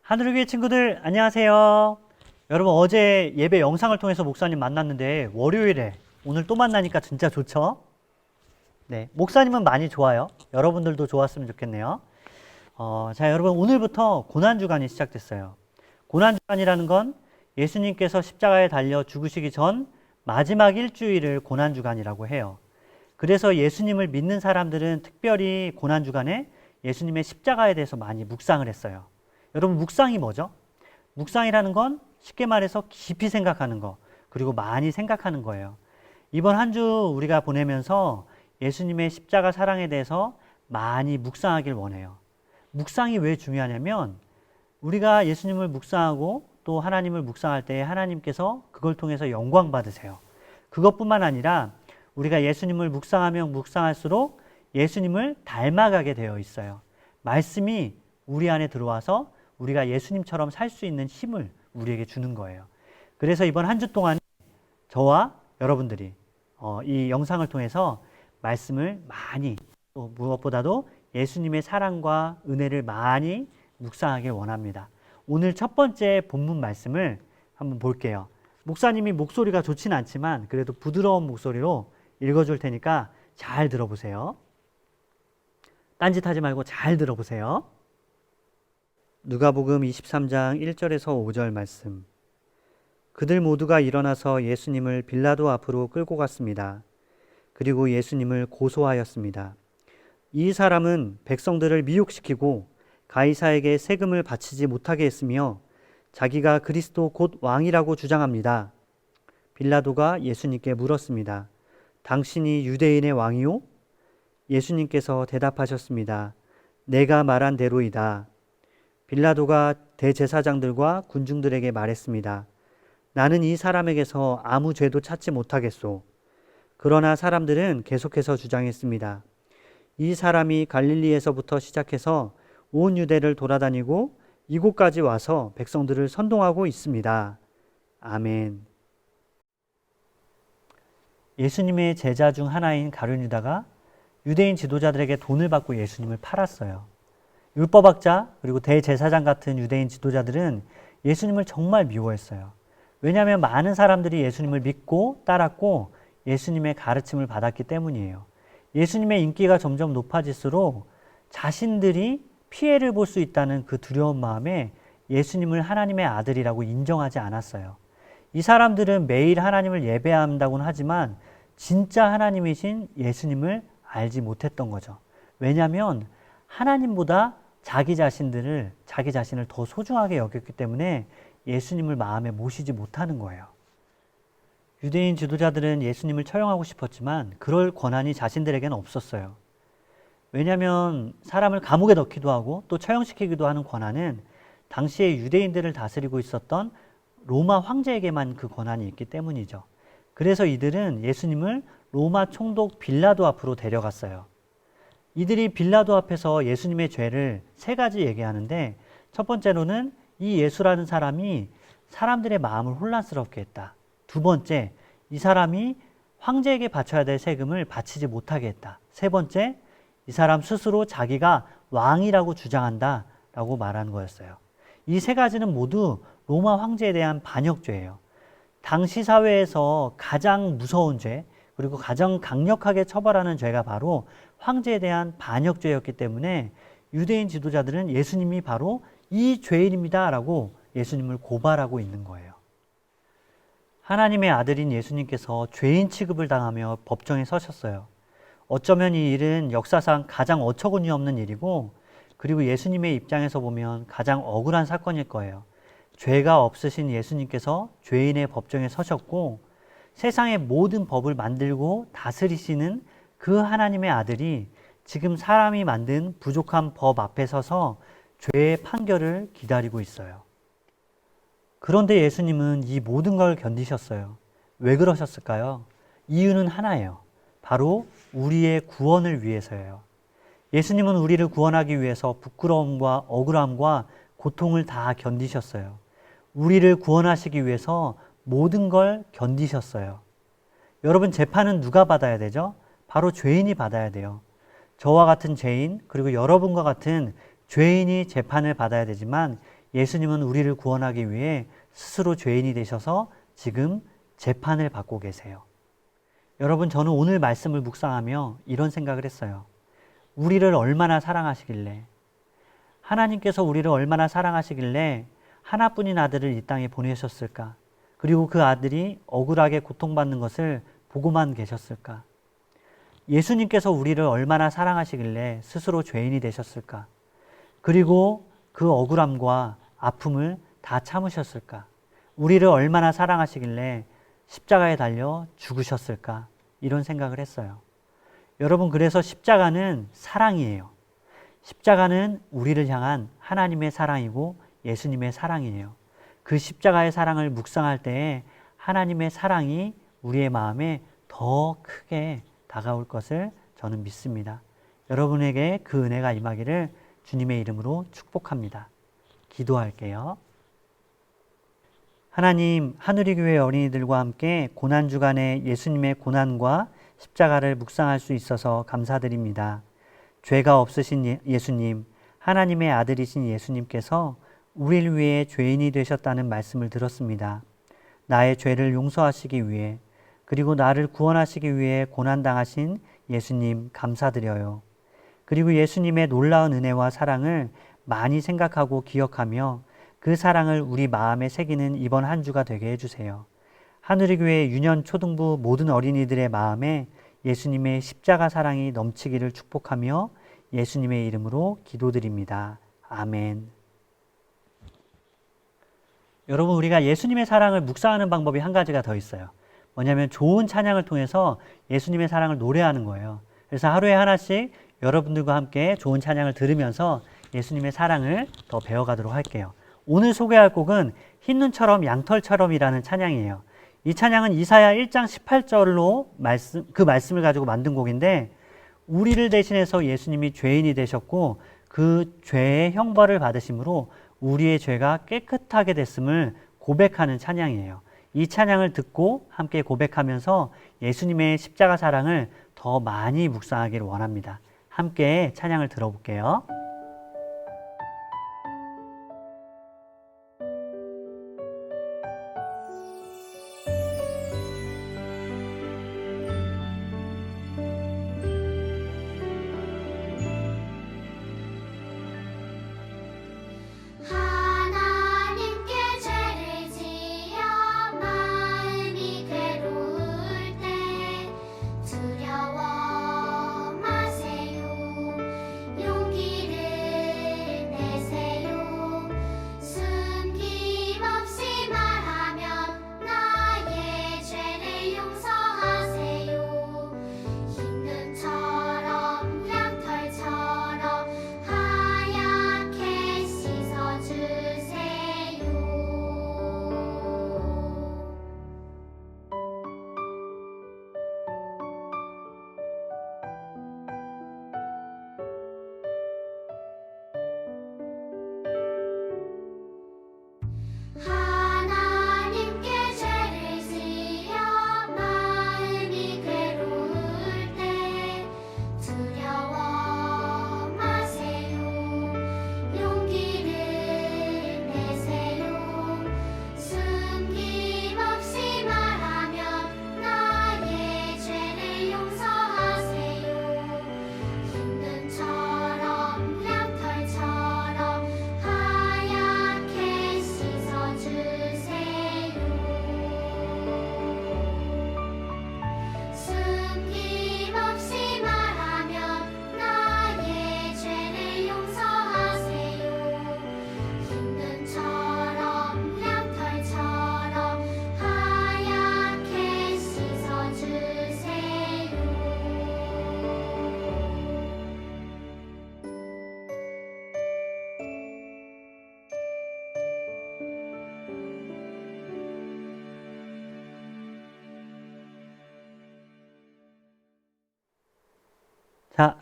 하늘교회 친구들 안녕하세요. 여러분 어제 예배 영상을 통해서 목사님 만났는데 월요일에 오늘 또 만나니까 진짜 좋죠? 네, 목사님은 많이 좋아요. 여러분들도 좋았으면 좋겠네요. 자, 여러분 오늘부터 고난주간이 시작됐어요. 고난주간이라는 건 예수님께서 십자가에 달려 죽으시기 전 마지막 일주일을 고난주간이라고 해요. 그래서 예수님을 믿는 사람들은 특별히 고난주간에 예수님의 십자가에 대해서 많이 묵상을 했어요. 여러분 묵상이 뭐죠? 묵상이라는 건 쉽게 말해서 깊이 생각하는 거, 그리고 많이 생각하는 거예요. 이번 한 주 우리가 보내면서 예수님의 십자가 사랑에 대해서 많이 묵상하길 원해요. 묵상이 왜 중요하냐면 우리가 예수님을 묵상하고 또 하나님을 묵상할 때 하나님께서 그걸 통해서 영광 받으세요. 그것뿐만 아니라 우리가 예수님을 묵상하면 묵상할수록 예수님을 닮아가게 되어 있어요. 말씀이 우리 안에 들어와서 우리가 예수님처럼 살 수 있는 힘을 우리에게 주는 거예요. 그래서 이번 한 주 동안 저와 여러분들이 이 영상을 통해서 말씀을 많이, 또 무엇보다도 예수님의 사랑과 은혜를 많이 묵상하길 원합니다. 오늘 첫 번째 본문 말씀을 한번 볼게요. 목사님이 목소리가 좋지는 않지만 그래도 부드러운 목소리로 읽어줄 테니까 잘 들어보세요. 딴짓하지 말고 잘 들어보세요. 누가복음 23장 1절에서 5절 말씀. 그들 모두가 일어나서 예수님을 빌라도 앞으로 끌고 갔습니다. 그리고 예수님을 고소하였습니다. 이 사람은 백성들을 미혹시키고 가이사에게 세금을 바치지 못하게 했으며 자기가 그리스도 곧 왕이라고 주장합니다. 빌라도가 예수님께 물었습니다. 당신이 유대인의 왕이요? 예수님께서 대답하셨습니다. 내가 말한 대로이다. 빌라도가 대제사장들과 군중들에게 말했습니다. 나는 이 사람에게서 아무 죄도 찾지 못하겠소. 그러나 사람들은 계속해서 주장했습니다. 이 사람이 갈릴리에서부터 시작해서 온 유대를 돌아다니고 이곳까지 와서 백성들을 선동하고 있습니다. 아멘. 예수님의 제자 중 하나인 가룟 유다가 유대인 지도자들에게 돈을 받고 예수님을 팔았어요. 율법학자 그리고 대제사장 같은 유대인 지도자들은 예수님을 정말 미워했어요. 왜냐하면 많은 사람들이 예수님을 믿고 따랐고 예수님의 가르침을 받았기 때문이에요. 예수님의 인기가 점점 높아질수록 자신들이 피해를 볼 수 있다는 그 두려운 마음에 예수님을 하나님의 아들이라고 인정하지 않았어요. 이 사람들은 매일 하나님을 예배한다고는 하지만 진짜 하나님이신 예수님을 알지 못했던 거죠. 왜냐하면 하나님보다 자기 자신을 더 소중하게 여겼기 때문에 예수님을 마음에 모시지 못하는 거예요. 유대인 지도자들은 예수님을 처형하고 싶었지만 그럴 권한이 자신들에게는 없었어요. 왜냐하면 사람을 감옥에 넣기도 하고 또 처형시키기도 하는 권한은 당시에 유대인들을 다스리고 있었던 로마 황제에게만 그 권한이 있기 때문이죠. 그래서 이들은 예수님을 로마 총독 빌라도 앞으로 데려갔어요. 이들이 빌라도 앞에서 예수님의 죄를 세 가지 얘기하는데 첫 번째로는 이 예수라는 사람이 사람들의 마음을 혼란스럽게 했다. 두 번째, 이 사람이 황제에게 바쳐야 될 세금을 바치지 못하게 했다. 세 번째, 이 사람 스스로 자기가 왕이라고 주장한다 라고 말하는 거였어요. 이 세 가지는 모두 로마 황제에 대한 반역죄예요. 당시 사회에서 가장 무서운 죄, 그리고 가장 강력하게 처벌하는 죄가 바로 황제에 대한 반역죄였기 때문에 유대인 지도자들은 예수님이 바로 이 죄인입니다 라고 예수님을 고발하고 있는 거예요. 하나님의 아들인 예수님께서 죄인 취급을 당하며 법정에 서셨어요. 어쩌면 이 일은 역사상 가장 어처구니 없는 일이고 그리고 예수님의 입장에서 보면 가장 억울한 사건일 거예요. 죄가 없으신 예수님께서 죄인의 법정에 서셨고 세상의 모든 법을 만들고 다스리시는 그 하나님의 아들이 지금 사람이 만든 부족한 법 앞에 서서 죄의 판결을 기다리고 있어요. 그런데 예수님은 이 모든 걸 견디셨어요. 왜 그러셨을까요? 이유는 하나예요. 바로 우리의 구원을 위해서예요. 예수님은 우리를 구원하기 위해서 부끄러움과 억울함과 고통을 다 견디셨어요. 우리를 구원하시기 위해서 모든 걸 견디셨어요. 여러분, 재판은 누가 받아야 되죠? 바로 죄인이 받아야 돼요. 저와 같은 죄인, 그리고 여러분과 같은 죄인이 재판을 받아야 되지만 예수님은 우리를 구원하기 위해 스스로 죄인이 되셔서 지금 재판을 받고 계세요. 여러분, 저는 오늘 말씀을 묵상하며 이런 생각을 했어요. 우리를 얼마나 사랑하시길래, 하나님께서 우리를 얼마나 사랑하시길래 하나뿐인 아들을 이 땅에 보내셨을까? 그리고 그 아들이 억울하게 고통받는 것을 보고만 계셨을까? 예수님께서 우리를 얼마나 사랑하시길래 스스로 죄인이 되셨을까? 그리고 그 억울함과 아픔을 다 참으셨을까? 우리를 얼마나 사랑하시길래 십자가에 달려 죽으셨을까? 이런 생각을 했어요. 여러분, 그래서 십자가는 사랑이에요. 십자가는 우리를 향한 하나님의 사랑이고 예수님의 사랑이에요. 그 십자가의 사랑을 묵상할 때에 하나님의 사랑이 우리의 마음에 더 크게 다가올 것을 저는 믿습니다. 여러분에게 그 은혜가 임하기를 주님의 이름으로 축복합니다. 기도할게요. 하나님, 하누리교회 어린이들과 함께 고난주간에 예수님의 고난과 십자가를 묵상할 수 있어서 감사드립니다. 죄가 없으신 예수님, 하나님의 아들이신 예수님께서 우리를 위해 죄인이 되셨다는 말씀을 들었습니다. 나의 죄를 용서하시기 위해, 그리고 나를 구원하시기 위해 고난당하신 예수님 감사드려요. 그리고 예수님의 놀라운 은혜와 사랑을 많이 생각하고 기억하며 그 사랑을 우리 마음에 새기는 이번 한 주가 되게 해주세요. 하누리교회 유년 초등부 모든 어린이들의 마음에 예수님의 십자가 사랑이 넘치기를 축복하며 예수님의 이름으로 기도드립니다. 아멘. 여러분, 우리가 예수님의 사랑을 묵상하는 방법이 한 가지가 더 있어요. 뭐냐면 좋은 찬양을 통해서 예수님의 사랑을 노래하는 거예요. 그래서 하루에 하나씩 여러분들과 함께 좋은 찬양을 들으면서 예수님의 사랑을 더 배워가도록 할게요. 오늘 소개할 곡은 흰눈처럼 양털처럼이라는 찬양이에요. 이 찬양은 이사야 1장 18절로 그 말씀을 가지고 만든 곡인데, 우리를 대신해서 예수님이 죄인이 되셨고 그 죄의 형벌을 받으심으로 우리의 죄가 깨끗하게 됐음을 고백하는 찬양이에요. 이 찬양을 듣고 함께 고백하면서 예수님의 십자가 사랑을 더 많이 묵상하기를 원합니다. 함께 찬양을 들어볼게요. 자,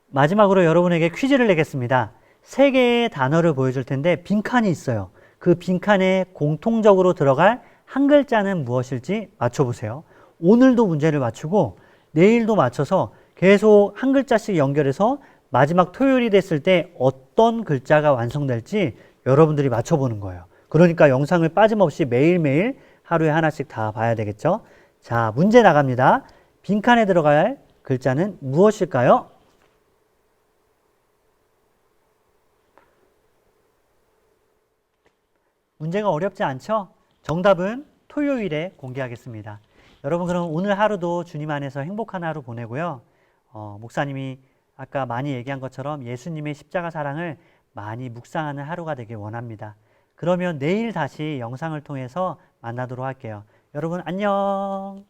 마지막으로 여러분에게 퀴즈를 내겠습니다. 3개의 단어를 보여줄 텐데 빈칸이 있어요. 그 빈칸에 공통적으로 들어갈 한 글자는 무엇일지 맞춰보세요. 오늘도 문제를 맞추고 내일도 맞춰서 계속 한 글자씩 연결해서 마지막 토요일이 됐을 때 어떤 글자가 완성될지 여러분들이 맞춰보는 거예요. 그러니까 영상을 빠짐없이 매일매일 하루에 하나씩 다 봐야 되겠죠? 자, 문제 나갑니다. 빈칸에 들어갈 글자는 무엇일까요? 문제가 어렵지 않죠? 정답은 토요일에 공개하겠습니다. 여러분 그럼 오늘 하루도 주님 안에서 행복한 하루 보내고요. 목사님이 아까 많이 얘기한 것처럼 예수님의 십자가 사랑을 많이 묵상하는 하루가 되길 원합니다. 그러면 내일 다시 영상을 통해서 만나도록 할게요. 여러분 안녕.